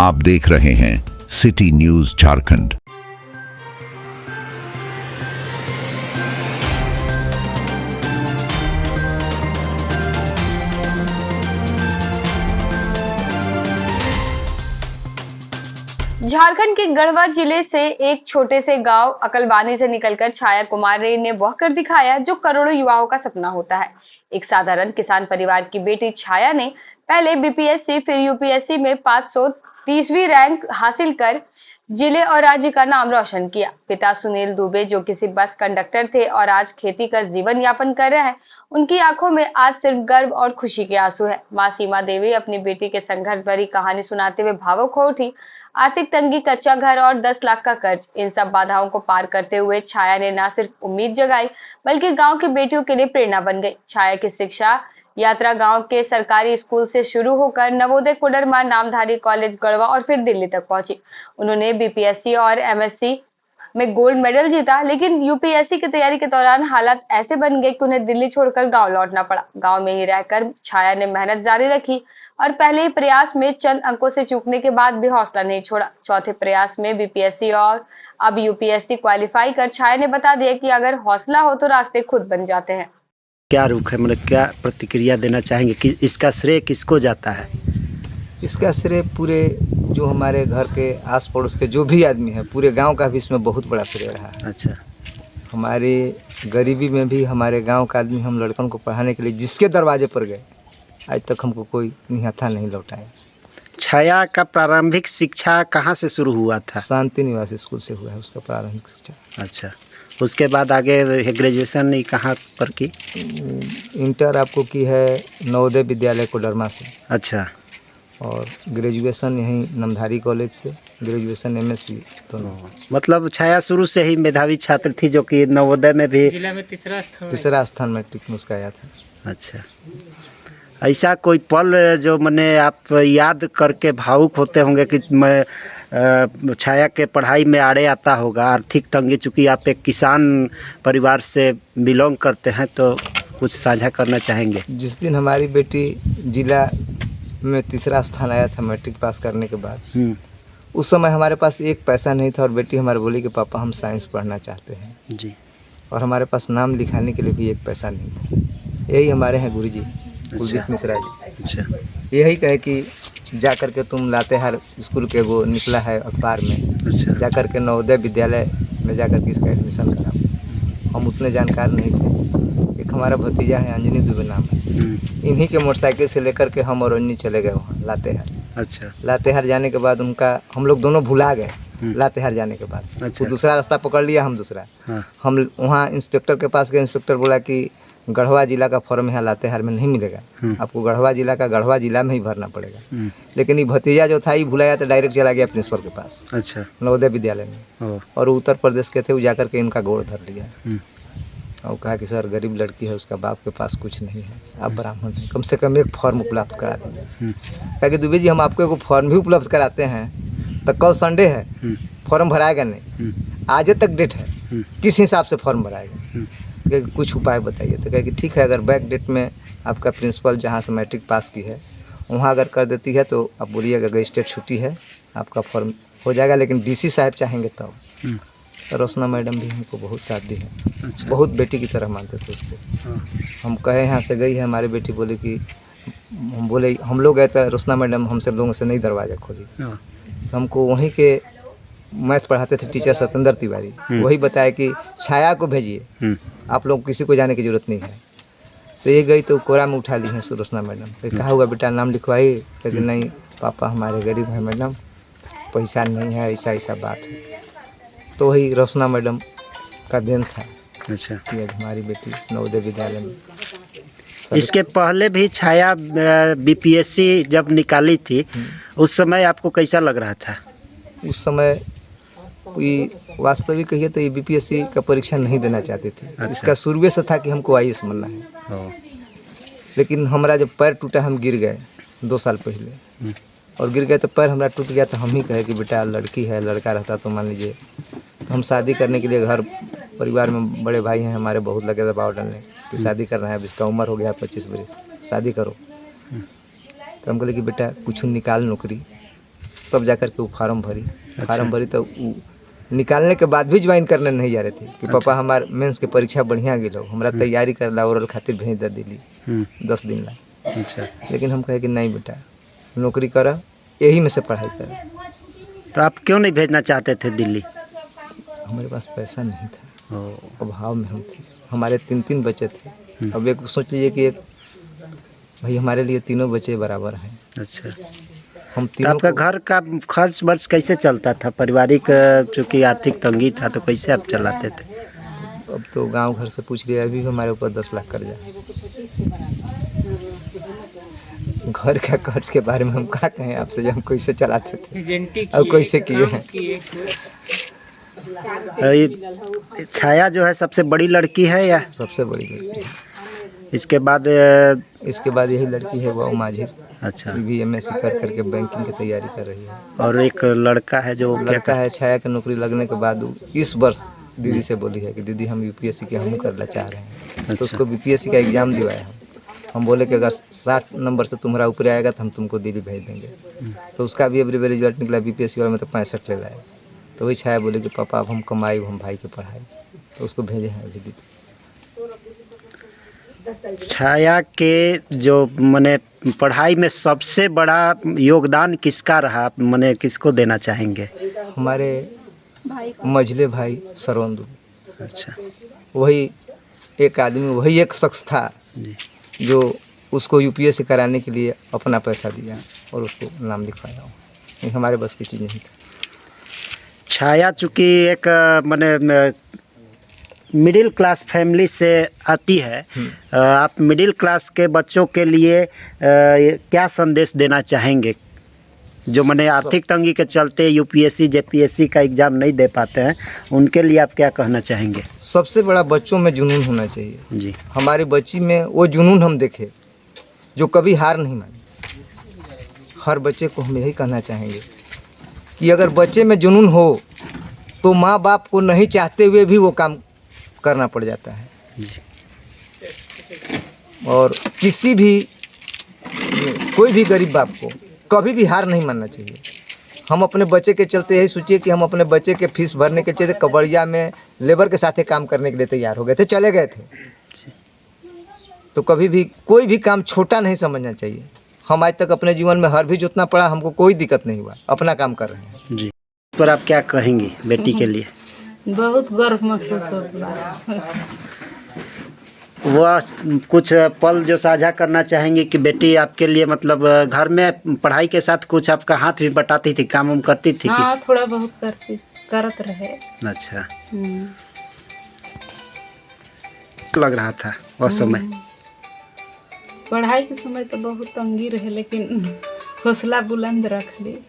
आप देख रहे हैं सिटी न्यूज झारखंड। झारखंड के गढ़वा जिले से एक छोटे से गांव अकलबानी से निकलकर छाया कुमारी ने वह कर दिखाया जो करोड़ों युवाओं का सपना होता है। एक साधारण किसान परिवार की बेटी छाया ने पहले बीपीएससी फिर यूपीएससी में 530वीं रैंक हासिल कर जिले और राज्य का नाम रोशन किया। पिता सुनील दुबे जो किसी बस कंडक्टर थे और आज खेती कर जीवन यापन कर रहे हैं, उनकी आंखों में आज सिर्फ गर्व और खुशी के आंसू है। मां सीमा देवी अपनी बेटी के संघर्ष भरी कहानी सुनाते हुए भावुक हो उठी। आर्थिक तंगी, कच्चा घर और 10 लाख का कर्ज, इन सब बाधाओं को पार करते हुए छाया ने न सिर्फ उम्मीद जगाई बल्कि गांव की बेटियों के लिए प्रेरणा बन गई। छाया की शिक्षा यात्रा गांव के सरकारी स्कूल से शुरू होकर नवोदय कोडरमा नामधारी कॉलेज गढ़वा और फिर दिल्ली तक पहुंची। उन्होंने बीपीएससी और एमएससी में गोल्ड मेडल जीता, लेकिन यूपीएससी की तैयारी के दौरान हालात ऐसे बन गए कि उन्हें दिल्ली छोड़कर गांव लौटना पड़ा। गांव में ही रहकर छाया ने मेहनत जारी रखी और पहले ही प्रयास में चंद अंकों से चूकने के बाद भी हौसला नहीं छोड़ा। चौथे प्रयास में बीपीएससी और अब यूपीएससी क्वालिफाई कर छाया ने बता दिया कि अगर हौसला हो तो रास्ते खुद बन जाते हैं। क्या रुख है, मतलब क्या प्रतिक्रिया देना चाहेंगे कि इसका श्रेय किसको जाता है? इसका श्रेय पूरे जो हमारे घर के आस पड़ोस के जो भी आदमी है, पूरे गांव का भी इसमें बहुत बड़ा श्रेय रहा है। अच्छा, हमारे गरीबी में भी हमारे गांव का आदमी हम लड़कों को पढ़ाने के लिए जिसके दरवाजे पर गए, आज तक हमको कोई निहत्था नहीं लौटाया। छाया का प्रारंभिक शिक्षा कहाँ से शुरू हुआ था? शांति निवास स्कूल से हुआ है उसका प्रारंभिक शिक्षा। अच्छा, उसके बाद आगे ग्रेजुएशन नहीं कहाँ पर की? इंटर आपको की है नवोदय विद्यालय कोडरमा से। अच्छा, और ग्रेजुएशन यहीं नमधारी कॉलेज से, ग्रेजुएशन एमएससी दोनों। मतलब छाया शुरू से ही मेधावी छात्र थी जो कि नवोदय में भी जिला में तीसरा स्थान मैट्रिक में उसका आया था। अच्छा, ऐसा कोई पल जो मैंने आप याद करके भावुक होते होंगे कि मैं छाया के पढ़ाई में आड़े आता होगा? आर्थिक तंगी, चूँकि आप एक किसान परिवार से बिलोंग करते हैं, तो कुछ साझा करना चाहेंगे? जिस दिन हमारी बेटी जिला में तीसरा स्थान आया था मैट्रिक पास करने के बाद, उस समय हमारे पास एक पैसा नहीं था और बेटी हमारे बोली कि पापा हम साइंस पढ़ना चाहते हैं जी, और हमारे पास नाम लिखाने के लिए भी एक पैसा नहीं था। यही हमारे हैं गुरुजी कुलदीप मिश्रा जी। अच्छा, यही कहे कि जा कर के तुम लातेहार स्कूल के वो निकला है अखबार में, अच्छा, जा कर के नवोदय विद्यालय में जा कर के इसका एडमिशन कराओ। हम उतने जानकार नहीं थे। एक हमारा भतीजा है अंजनी दुबे नाम है, इन्हीं के मोटरसाइकिल से लेकर के हम और अन्नी चले गए वहाँ लातेहार। अच्छा, लातेहार जाने के बाद उनका हम लोग दोनों भुला गए। लातेहार जाने के बाद अच्छा, वो दूसरा रास्ता पकड़ लिया, हम दूसरा। हाँ, हम वहाँ इंस्पेक्टर के पास गए। इंस्पेक्टर बोला कि गढ़वा जिला का फॉर्म यहाँ लातेहार में नहीं मिलेगा, आपको गढ़वा जिला का गढ़वा जिला में ही भरना पड़ेगा। लेकिन ये भतीजा जो था ये भुलाया तो डायरेक्ट चला गया प्रिंसिपल के पास, अच्छा, नवोदय विद्यालय में। और उत्तर प्रदेश के थे, वो जाकर के इनका गोड़ धर लिया और कहा कि सर गरीब लड़की है, उसका बाप के पास कुछ नहीं है, आप ब्राह्मण हैं, कम से कम एक फॉर्म उपलब्ध करा दीजिए। कहा कि दुबे जी हम आपको एक फॉर्म भी उपलब्ध कराते हैं, तो कल संडे है, फॉर्म भराएगा नहीं, आज तक डेट है, किस हिसाब से फॉर्म भराएगा? कुछ उपाय बताइए। तो कहे कि ठीक है, अगर बैक डेट में आपका प्रिंसिपल जहाँ से मैट्रिक पास की है वहाँ अगर कर देती है तो आप बोलिएगा अगर स्टेट छुट्टी है आपका फॉर्म हो जाएगा, लेकिन डीसी साहब चाहेंगे तब। तो रोशना मैडम भी हमको बहुत साथ दी है। अच्छा। बहुत बेटी की तरह मानते थे उसको। हम कहे यहाँ से गई है, हमारी बेटी बोली कि हम बोले हम लोग गए तो रोशना मैडम हमसे लोगों से नहीं दरवाज़ा खोली। तो हमको वहीं के मैथ पढ़ाते थे टीचर सतेंद्र तिवारी, वही बताया कि छाया को भेजिए, आप लोग किसी को जाने की ज़रूरत नहीं है। तो ये गई तो कोरा में उठा ली है रोशना मैडम। तो कहा हुआ बेटा नाम लिखवाई, लेकिन नहीं पापा हमारे गरीब हैं मैडम, पैसा नहीं है, ऐसा ऐसा बात है। तो वही रोशना मैडम का देन था। अच्छा, कि आज हमारी बेटी नवोदय विद्यालय में। इसके पहले भी छाया बीपीएससी जब निकाली थी उस समय आपको कैसा लग रहा था? उस समय कोई वास्तविक कहिए तो ये बीपीएससी का परीक्षा नहीं देना चाहते थे। अच्छा। इसका शुरुए से था कि हमको आईएएस बनना है। लेकिन हमारा जब पैर टूटा, हम गिर गए 2 साल पहले, और गिर गए तो पैर हमारा टूट गया। तो हम ही कहे कि बेटा लड़की है, लड़का रहता तो मान लीजिए। तो हम शादी करने के लिए घर परिवार में बड़े भाई हैं हमारे, बहुत लगे दबाव डालने कि शादी करना है, अब इसका उम्र हो गया 25 बरस, शादी करो। तो हम बोले कि बेटा कुछ निकाल नौकरी, तब जा कर के वो फार्म भरी। फार्म भरी तो वो निकालने के बाद भी ज्वाइन करने नहीं जा रहे थे कि पापा हमार मेंस के परीक्षा बढ़िया गेलो, हमरा तैयारी करला ओरल खातिर भेज दे दिली 10 दिन ला। अच्छा, लेकिन हम कहे कि नहीं बेटा, नौकरी कर, यही में से पढ़ाई कर। तो आप क्यों नहीं भेजना चाहते थे दिल्ली? हमारे पास पैसा नहीं था, अभाव में हम थे। हमारे 3 बच्चे थे। अब एक सोच लीजिए कि एक भाई हमारे लिए तीनों बच्चे बराबर हैं। अच्छा, हम तो तीनों आपका को, घर का खर्च वर्च कैसे चलता था? पारिवारिक चूँकि आर्थिक तंगी था तो कैसे आप चलाते थे? अब तो गांव घर से पूछ लिया, अभी हमारे ऊपर 10 लाख कर्जा है। घर का कर्ज के बारे में हम क्या कहें आपसे, जब हम कैसे चलाते थे और कैसे किए हैं। ये छाया जो है सबसे बड़ी लड़की है या सबसे बड़ी लड़की है। इसके बाद इसके बाद यही लड़की है वो माझी। अच्छा, भी MSc कर करके बैंकिंग की तैयारी कर रही है। और एक लड़का है जो क्या लड़का है छाया की नौकरी लगने के बाद वो इस वर्ष दीदी से बोली है कि दीदी हम UPSC के हम करना चाह रहे हैं। तो उसको BPSC का एग्ज़ाम दिवाया हम बोले कि अगर 60 नंबर से तुम्हारा ऊपर आएगा तो हम तुमको दिल्ली भेज देंगे। तो उसका भी अभी रिजल्ट निकला BPSC वाला में तो 65 ले लाए। तो वही छाया बोले कि पापा अब हम कमाई, हम भाई की पढ़ाई, तो उसको भेजे हैं अभी दीदी। छाया के जो मने पढ़ाई में सबसे बड़ा योगदान किसका रहा, मने किसको देना चाहेंगे? हमारे मझले भाई सरवण दुबे। अच्छा वही एक आदमी, वही एक शख्स था जी, जो उसको UPSC कराने के लिए अपना पैसा दिया और उसको नाम लिखवाया। ये हमारे बस की चीज़ नहीं थी। छाया चूँकि एक मने मिडिल क्लास फैमिली से आती है, आप मिडिल क्लास के बच्चों के लिए क्या संदेश देना चाहेंगे जो मने आर्थिक तंगी के चलते UPSC JPSC का एग्ज़ाम नहीं दे पाते हैं, उनके लिए आप क्या कहना चाहेंगे? सबसे बड़ा बच्चों में जुनून होना चाहिए जी, हमारे बच्ची में वो जुनून हम देखे जो कभी हार नहीं मानी। हर बच्चे को हम यही कहना चाहेंगे कि अगर बच्चे में जुनून हो तो माँ बाप को नहीं चाहते हुए भी वो काम करना पड़ जाता है। और किसी भी कोई भी गरीब बाप को कभी भी हार नहीं मानना चाहिए। हम अपने बच्चे के चलते यही सोचिए कि हम अपने बच्चे के फीस भरने के चलते कबड़िया में लेबर के साथ काम करने के लिए तैयार हो गए थे, चले गए थे। तो कभी भी कोई भी काम छोटा नहीं समझना चाहिए। हम आज तक अपने जीवन में हर भी जोतना पड़ा, हमको कोई दिक्कत नहीं हुआ, अपना काम कर रहे हैं। जी, पर आप क्या कहेंगी बेटी के लिए? बहुत गर्व महसूस होता है। वह कुछ पल जो साझा करना चाहेंगे कि बेटी आपके लिए मतलब घर में पढ़ाई के साथ कुछ आपका हाथ भी बटाती थी, काम करती थी हाँ, थोड़ा बहुत करत रहे। अच्छा, लग रहा था वह समय? पढ़ाई के समय तो बहुत तंगी रहे, लेकिन हौसला बुलंद रख ली।